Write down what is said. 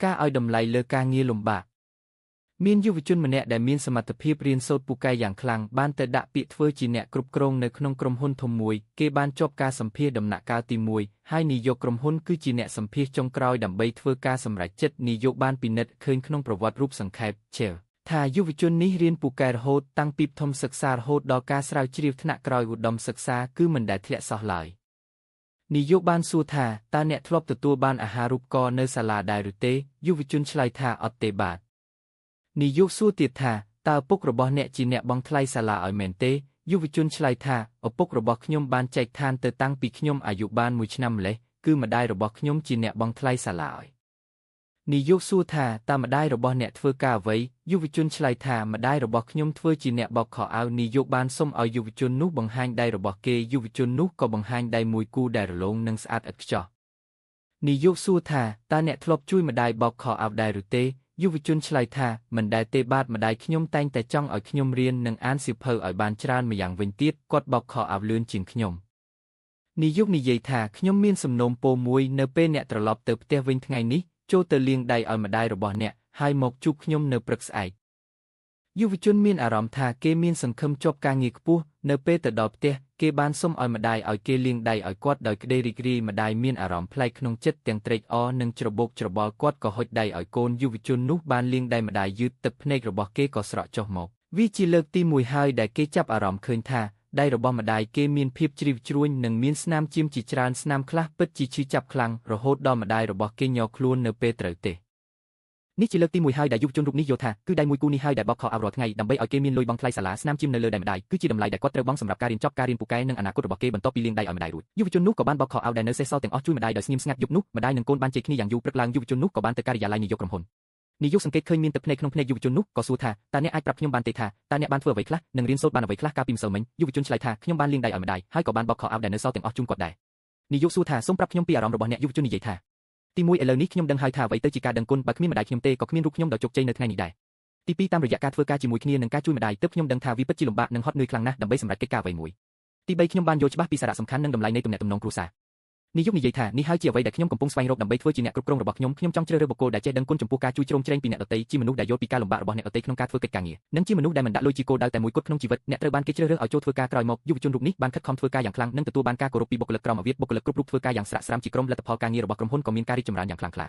ការឲ្យតម្លៃលើការងារលំបាកមានយុវជនម្នាក់ដែលមានសមត្ថភាពរៀនសូត្រពូកែយ៉ាងខ្លាំងបានទៅដាក់ពាក្យធ្វើជាអ្នកគ្រប់គ្រងនៅក្នុងក្រុមហ៊ុនធំមួយគេបានជាប់ការសម្ភាសន៍ដំណាក់កាលទី1ហើយនាយកក្រុមហ៊ុនគឺជាអ្នកសម្ភាសន៍ចុងក្រោយដើម្បីធ្វើការសម្រេចចិត្តនាយកបានពិនិត្យឃើញក្នុងប្រវត្តិរូបសង្ខេបថាយុវជននេះរៀនពូកែរហូតតាំងពីបឋមសិក្សារហូតដល់ការស្រាវជ្រាវថ្នាក់ក្រោយឧត្តមសិក្សាគឺមិនដែលធ្លាក់សោះឡើយនាយកបានសួរថាតើអ្នកធ្លាប់ទទួលបានអាហារូបករណ៍នៅសាលាដែរឬទេយុវជនឆ្លើយថាអត់ទេបាទនាយកសួរទៀតថាតើឪពុករបស់អ្នកជាអ្នកបង់ថ្លៃសាលាឲ្យមែនទេយុវជនឆ្លើយថាឪពុករបស់ខ្ញុំបានចែកឋានទៅតាំងពីខ្ញុំអាយុបាន1ឆ្នាំម្លេះគឺម្ដាយរបស់ខ្ញុំជាអ្នកបង់ថ្លៃសាលាឲ្យនាយកសួរថាតើម្ដាយរបស់អ្នកធ្វើការអ្វីយុវជនឆ្លើយថាម្ដាយរបស់ខ្ញុំធ្វើជាអ្នកបោកខោអាវនាយកបានសុំឲ្យយុវជននោះបង្ហាញដៃរបស់គេយុវជននោះក៏បង្ហាញដៃមួយគូដែលរលោងនិងស្អាតឥតខ្ចោះនាយកសួរថាតើអ្នកធ្លាប់ជួយម្ដាយបោកខោអាវដែរឬទេយុវជនឆ្លើយថាមិនដែលទេបាទម្ដាយខ្ញុំតែងតែចង់ឲ្យខ្ញុំរៀននិងអានសៀវភៅឲ្យបានច្រើនម្យ៉ាងវិញទៀតគាត់បោកខោអាវលឿនជាងខ្ញុំនាយកនិយាយថាខ្ញុំមានសំណូមពរមួយនៅពេលអ្នកត្រឡប់ទៅផ្ទះវិញថ្ងៃនេះចូលទៅលាងដៃឲ្យម្ដាយរបស់អ្នកហើយមកជួបខ្ញុំនៅព្រឹកស្អែកយុវជនមានអារម្មណ៍ថាគេមានសង្ឃឹមជាប់ការងារខ្ពស់នៅពេលទៅដល់ផ្ទះគេបានសុំឲ្យម្ដាយឲ្យគេលាងដៃឲ្យគាត់ដោយក្តីរីករាយម្ដាយមានអារម្មណ៍ប្លែកក្នុងចិត្តទាំងត្រេកអរនិងច្របូកច្របល់គាត់ក៏ហុចដៃឲ្យកូនយុវជននោះបានលាងដៃម្ដាយយឺតទឹកភ្នែករបស់គេក៏ស្រក់ចុះមកវាជាលើកទី1ហើយដែលគេចាប់អារម្មណ៍ឃើញថាដៃរបស់ម្ដាយគេមានភាពជ្រីវជ្រួញនិងមានស្នាមជាមជាច្រើនស្នាមខ្លះពិតជាឈឺចាប់ខ្លាំងរហូតដល់ម្ដាយរបស់គេញ័រខ្លួននៅពេលត្រូវទេនេះជាលើកទី1ហើយដែលយុវជនរូបនេះយល់ថាគឺដៃមួយគូនេះហើយដែលបោកខោអាវរាល់ថ្ងៃដើម្បីឲ្យគេមានលុយបង់ថ្លៃសាលាស្នាមជាមនៅលើដៃម្ដាយគឺជាតម្លៃដែលគាត់ត្រូវបង់សម្រាប់ការរៀនចប់ការរៀនពូកែនិងអនាគតរបស់គេបន្ទាប់ពីលាងដៃឲ្យម្ដាយរួចយុវជននោះក៏បានបោកខោអាវដែលនៅសេសសល់ទាំងអស់ជួយម្ដាយដោយស្ងៀមស្ងាត់យប់នោះម្ដាយនិងកូនបានជែកគ្នាយ៉ាងយូរព្រឹកឡើងយុវជននោះក៏បានទៅការិយាល័យនាយកក្រុមហ៊ុននាយកសង្កេតឃើញមានទឹកភ្នែកក្នុងភ្នែកយុវជននោះក៏សួរថាតើអ្នកអាចប្រាប់ខ្ញុំបានទេថាតើអ្នកបានធ្វើអ្វីខ្លះនិងរៀនសូត្របានអ្វីខ្លះកាលពីម្សិលមិញយុវជនឆ្លើយថាខ្ញុំបានលាងដៃឲ្យម្ដាយហើយក៏បានបោកខោអាវដែលនៅសល់ទាំងអស់ជូនគាត់ដែរនាយកសួរថាសូមប្រាប់ខ្ញុំពីអារម្មណ៍របស់អ្នកយុវជននិយាយថាទី1ឥឡូវនេះខ្ញុំដឹងហើយថាអ្វីទៅជាការដឹងគុណបើគ្មានម្ដាយខ្ញុំទេក៏គ្មានរូបខ្ញុំដ៏ជោគជ័យនៅថ្ងៃនេះដែរទី2តាមរយៈការធ្វើការជាមួយគ្នានិងការជួយម្ដាយទើបខ្ញុំដឹងថាវាពិតជាលំបាកនិងហត់នឿយខ្លាំងណាស់ដើម្បីសម្រេចកិច្ចការអ្វីមួយទី3ខ្ញុំបានយល់ច្បាស់ពីសារៈសំខាន់និងតម្លៃនៃទំនាក់ទំនងគ្រួសារនាយកនិយាយថានេះហើយជាអ្វីដែលខ្ញុំកំពុងស្វែងរកដើម្បីធ្វើជាអ្នកគ្រប់គ្រងរបស់ខ្ញុំចង់ជ្រើសរើសបុគ្គលដែលចេះដឹងគុណចំពោះការជួយជ្រោមជ្រែងពីអ្នកដទៃជាមនុស្សដែលយល់ពីការលំបាករបស់អ្នកដទៃក្នុងការធ្វើកិច្ចការងារនិងជាមនុស្សដែលមិនដាក់លុយជាគោលដៅតែមួយគត់ក្នុងជីវិតអ្នកត្រូវបានគេជ្រើសរើសឲ្យចូលធ្វើការក្រោយមកយុវជនរូបនេះបានខិតខំធ្វើការយ៉ាងខ្លាំងនិងទទួលបានការគោរពពីបុគ្គលិកក្រមអាវ៉ាតបុគ្គលិកគ្រប់រូបធ្វើការយ៉ាងស្រាក់ស្រាមជាក្រុមលទ្ធផលការងាររបស់ក្រុមហ៊ុនក៏មានការរីកចម្រើនយ៉ាងខ្លាំងក្លា